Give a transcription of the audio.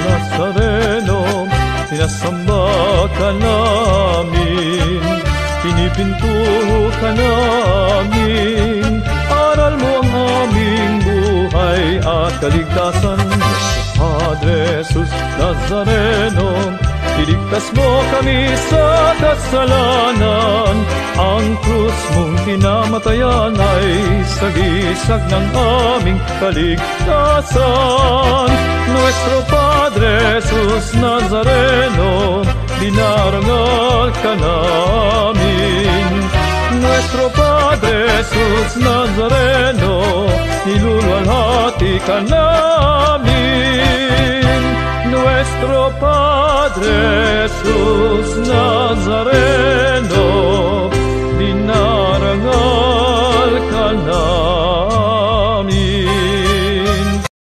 Nazareno, sinasamba ka namin, pinipinto ka namin. Aral mo ang aming buhay at kaligtasan. Padre Jesus Nazareno, iligtas mo kami sa kasalanan. Ang krus mong pinamatayan ay sagisag ng aming kaligtasan. Nuestro Padre Jesus Nazareno, dinarangal ka namin. Nuestro Padre Jesus Nazareno, niluluwalhati ka namin. Nuestro Padre Jesus Nazareno,